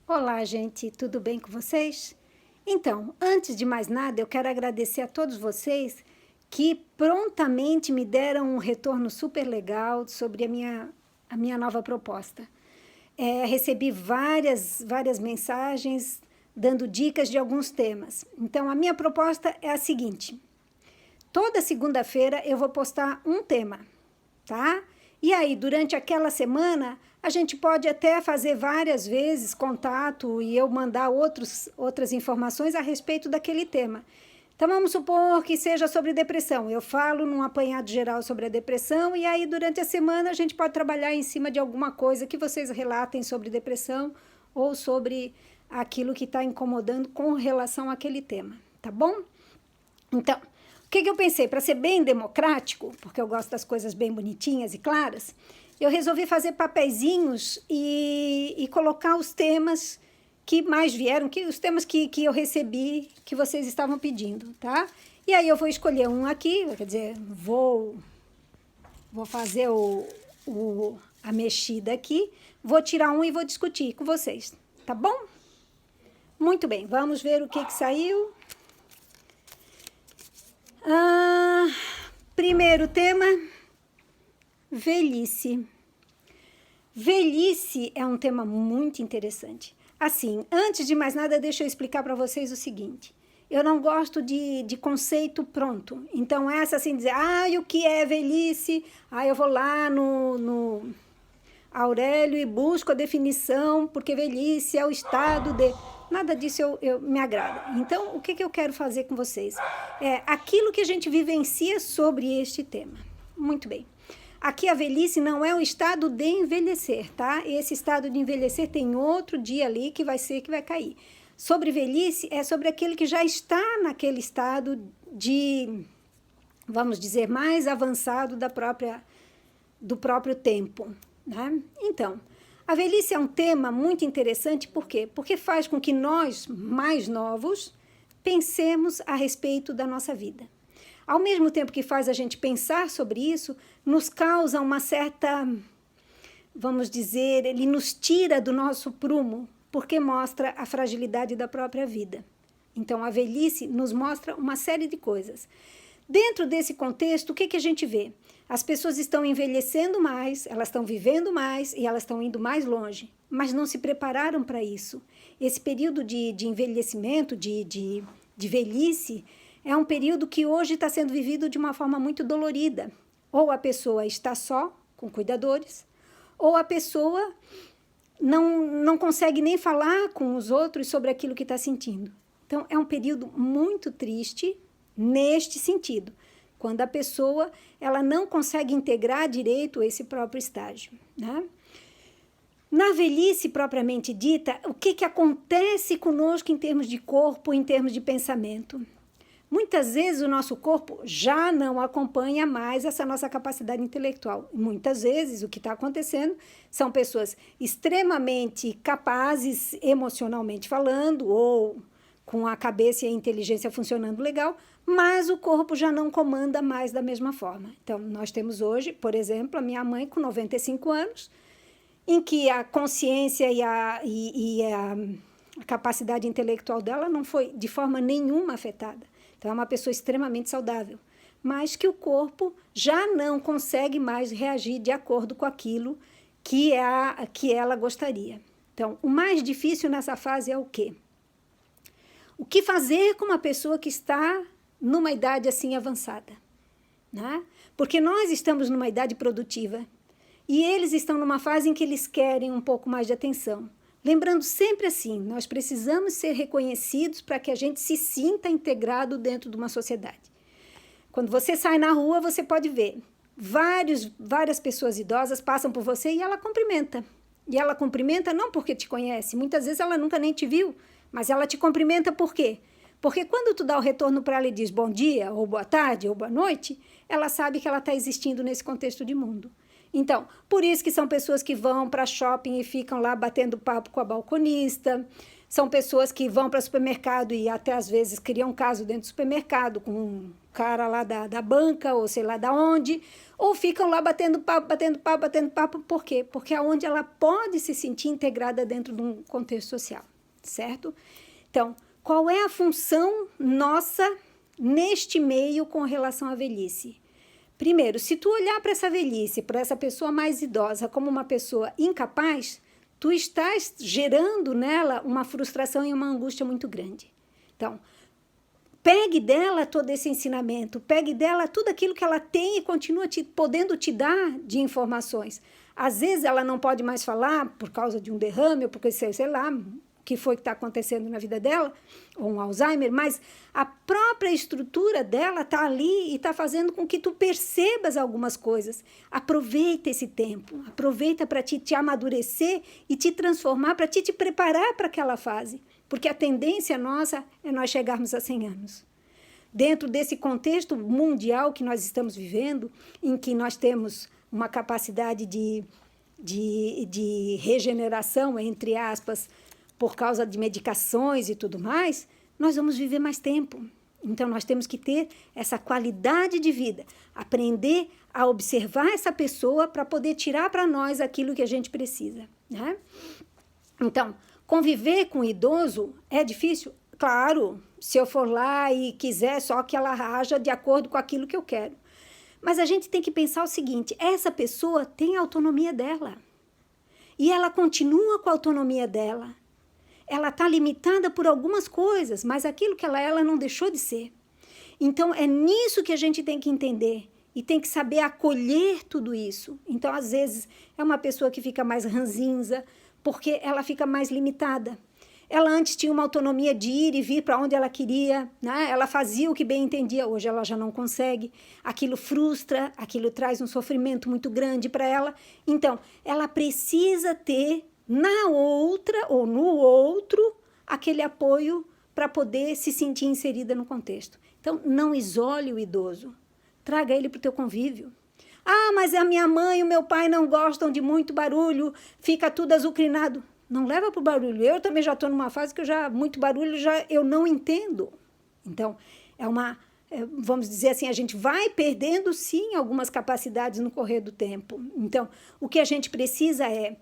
Olá, gente, tudo bem com vocês? Então, antes de mais nada, eu quero agradecer a todos vocês que prontamente me deram um retorno super legal sobre a minha nova proposta. Recebi várias mensagens dando dicas de alguns temas. Então, a minha proposta é a seguinte: toda segunda-feira eu vou postar um tema, tá? E aí, durante aquela semana, a gente pode até fazer várias vezes contato e eu mandar outras informações a respeito daquele tema. Então, vamos supor que seja sobre depressão. Eu falo num apanhado geral sobre a depressão e aí, durante a semana, a gente pode trabalhar em cima de alguma coisa que vocês relatem sobre depressão ou sobre aquilo que está incomodando com relação àquele tema, tá bom? Então, o que eu pensei? Para ser bem democrático, porque eu gosto das coisas bem bonitinhas e claras, eu resolvi fazer papeizinhos e colocar os temas que mais vieram, os temas que eu recebi, que vocês estavam pedindo, tá? E aí eu vou escolher um aqui, quer dizer, vou fazer a mexida aqui, vou tirar um e vou discutir com vocês, tá bom? Muito bem, vamos ver o que saiu. Primeiro tema, velhice. Velhice é um tema muito interessante. Assim, antes de mais nada, deixa eu explicar para vocês o seguinte. Eu não gosto de conceito pronto. Então, essa assim, dizer, o que é velhice? Eu vou lá no Aurélio e busco a definição, porque velhice é o estado de... Nada disso eu me agrada. Então, o que eu quero fazer com vocês? É aquilo que a gente vivencia sobre este tema. Muito bem. Aqui a velhice não é o estado de envelhecer, tá? Esse estado de envelhecer tem outro dia ali que vai cair. Sobre velhice é sobre aquele que já está naquele estado de, vamos dizer, mais avançado do próprio tempo, né? Então, a velhice é um tema muito interessante, por quê? Porque faz com que nós, mais novos, pensemos a respeito da nossa vida. Ao mesmo tempo que faz a gente pensar sobre isso, nos causa uma certa, vamos dizer, ele nos tira do nosso prumo, porque mostra a fragilidade da própria vida. Então, a velhice nos mostra uma série de coisas. Dentro desse contexto, o que a gente vê? As pessoas estão envelhecendo mais, elas estão vivendo mais e elas estão indo mais longe, mas não se prepararam para isso. Esse período de envelhecimento, de velhice, é um período que hoje está sendo vivido de uma forma muito dolorida. Ou a pessoa está só, com cuidadores, ou a pessoa não consegue nem falar com os outros sobre aquilo que está sentindo. Então, é um período muito triste neste sentido, quando a pessoa ela não consegue integrar direito esse próprio estágio, né? Na velhice propriamente dita, o que acontece conosco em termos de corpo, em termos de pensamento? Muitas vezes o nosso corpo já não acompanha mais essa nossa capacidade intelectual. Muitas vezes o que está acontecendo são pessoas extremamente capazes emocionalmente falando ou com a cabeça e a inteligência funcionando legal, mas o corpo já não comanda mais da mesma forma. Então, nós temos hoje, por exemplo, a minha mãe com 95 anos, em que a consciência e a capacidade intelectual dela não foi de forma nenhuma afetada. Então, é uma pessoa extremamente saudável, mas que o corpo já não consegue mais reagir de acordo com aquilo que ela gostaria. Então, o mais difícil nessa fase é o quê? O que fazer com uma pessoa que está numa idade assim avançada, né? Porque nós estamos numa idade produtiva e eles estão numa fase em que eles querem um pouco mais de atenção. Lembrando sempre assim, nós precisamos ser reconhecidos para que a gente se sinta integrado dentro de uma sociedade. Quando você sai na rua, você pode ver várias pessoas idosas passam por você e ela cumprimenta. E ela cumprimenta não porque te conhece, muitas vezes ela nunca nem te viu, mas ela te cumprimenta por quê? Porque quando tu dá o retorno para ela e diz bom dia, ou boa tarde, ou boa noite, ela sabe que ela está existindo nesse contexto de mundo. Então, por isso que são pessoas que vão para shopping e ficam lá batendo papo com a balconista, são pessoas que vão para o supermercado e até às vezes criam um caso dentro do supermercado com cara lá da banca, ou sei lá da onde, ou ficam lá batendo papo, por quê? Porque é onde ela pode se sentir integrada dentro de um contexto social, certo? Então, qual é a função nossa neste meio com relação à velhice? Primeiro, se tu olhar para essa velhice, para essa pessoa mais idosa como uma pessoa incapaz, tu estás gerando nela uma frustração e uma angústia muito grande. Então, pegue dela todo esse ensinamento, pegue dela tudo aquilo que ela tem e continua podendo te dar de informações. Às vezes ela não pode mais falar por causa de um derrame, ou porque, sei lá, o que foi que está acontecendo na vida dela, ou um Alzheimer, mas a própria estrutura dela está ali e está fazendo com que tu percebas algumas coisas. Aproveita esse tempo, aproveita para te amadurecer e te transformar, para te preparar para aquela fase. Porque a tendência nossa é nós chegarmos a 100 anos. Dentro desse contexto mundial que nós estamos vivendo, em que nós temos uma capacidade de regeneração, entre aspas, por causa de medicações e tudo mais, nós vamos viver mais tempo. Então, nós temos que ter essa qualidade de vida, aprender a observar essa pessoa para poder tirar para nós aquilo que a gente precisa, né? Então, conviver com o idoso é difícil? Claro, se eu for lá e quiser só que ela haja de acordo com aquilo que eu quero. Mas a gente tem que pensar o seguinte, essa pessoa tem a autonomia dela. E ela continua com a autonomia dela. Ela está limitada por algumas coisas, mas aquilo que ela não deixou de ser. Então, é nisso que a gente tem que entender e tem que saber acolher tudo isso. Então, às vezes, é uma pessoa que fica mais ranzinza, porque ela fica mais limitada. Ela antes tinha uma autonomia de ir e vir para onde ela queria, né? Ela fazia o que bem entendia, hoje ela já não consegue. Aquilo frustra, aquilo traz um sofrimento muito grande para ela. Então, ela precisa ter na outra ou no outro aquele apoio para poder se sentir inserida no contexto. Então, não isole o idoso, traga ele para o teu convívio. Ah, mas a minha mãe e o meu pai não gostam de muito barulho, fica tudo azucrinado. Não leva para o barulho. Eu também já estou numa fase que muito barulho eu não entendo. Então, vamos dizer assim, a gente vai perdendo sim algumas capacidades no correr do tempo. Então, o que a gente precisa é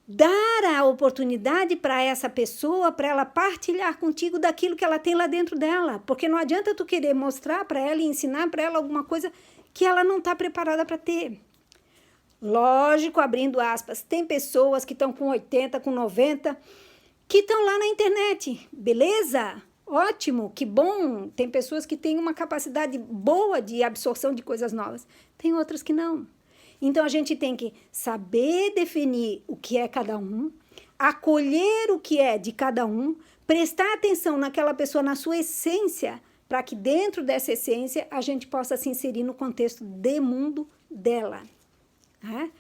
dar a oportunidade para essa pessoa, para ela partilhar contigo daquilo que ela tem lá dentro dela. Porque não adianta tu querer mostrar para ela e ensinar para ela alguma coisa que ela não está preparada para ter. Lógico, abrindo aspas, tem pessoas que estão com 80, com 90, que estão lá na internet. Beleza? Ótimo, que bom. Tem pessoas que têm uma capacidade boa de absorção de coisas novas. Tem outras que não. Então, a gente tem que saber definir o que é cada um, acolher o que é de cada um, prestar atenção naquela pessoa, na sua essência, para que dentro dessa essência a gente possa se inserir no contexto de mundo dela. Né?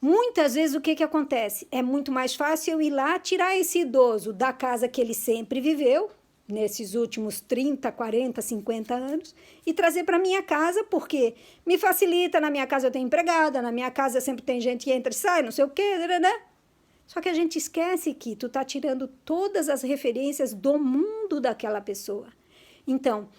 Muitas vezes o que acontece? É muito mais fácil eu ir lá tirar esse idoso da casa que ele sempre viveu, nesses últimos 30, 40, 50 anos, e trazer para minha casa, porque me facilita, na minha casa eu tenho empregada, na minha casa sempre tem gente que entra e sai, não sei o quê, né? Só que a gente esquece que tu tá tirando todas as referências do mundo daquela pessoa. Então,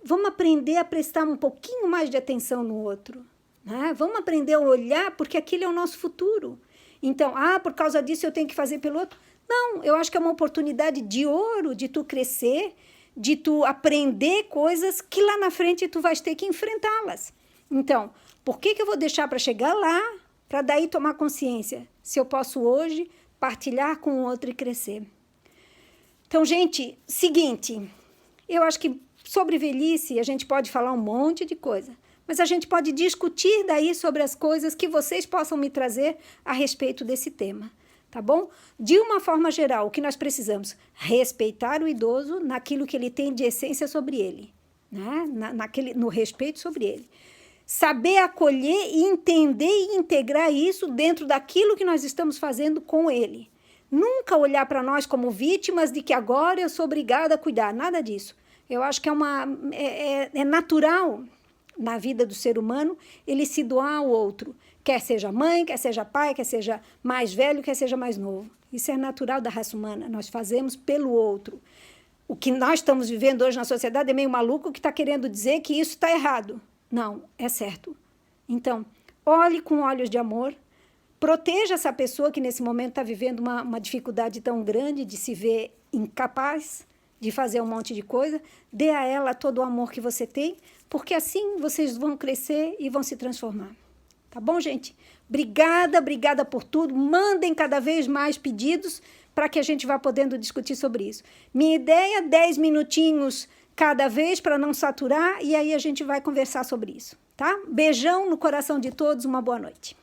vamos aprender a prestar um pouquinho mais de atenção no outro, né? Vamos aprender a olhar, porque aquele é o nosso futuro. Então, por causa disso eu tenho que fazer pelo outro. Não, eu acho que é uma oportunidade de ouro de tu crescer, de tu aprender coisas que lá na frente tu vais ter que enfrentá-las. Então, por que eu vou deixar para chegar lá, para daí tomar consciência, se eu posso hoje partilhar com o outro e crescer? Então, gente, seguinte, eu acho que sobre velhice a gente pode falar um monte de coisa, mas a gente pode discutir daí sobre as coisas que vocês possam me trazer a respeito desse tema. Tá bom? De uma forma geral, o que nós precisamos? Respeitar o idoso naquilo que ele tem de essência sobre ele, né? No respeito sobre ele. Saber acolher e entender e integrar isso dentro daquilo que nós estamos fazendo com ele. Nunca olhar para nós como vítimas de que agora eu sou obrigada a cuidar, nada disso. Eu acho que é natural na vida do ser humano ele se doar ao outro. Quer seja mãe, quer seja pai, quer seja mais velho, quer seja mais novo. Isso é natural da raça humana, nós fazemos pelo outro. o que nós estamos vivendo hoje na sociedade é meio maluco que está querendo dizer que isso está errado. Não, é certo. Então, olhe com olhos de amor, proteja essa pessoa que nesse momento está vivendo uma dificuldade tão grande de se ver incapaz de fazer um monte de coisa, dê a ela todo o amor que você tem, porque assim vocês vão crescer e vão se transformar. Tá bom, gente? Obrigada por tudo. Mandem cada vez mais pedidos para que a gente vá podendo discutir sobre isso. Minha ideia, 10 minutinhos cada vez para não saturar, e aí a gente vai conversar sobre isso, tá? Beijão no coração de todos, uma boa noite.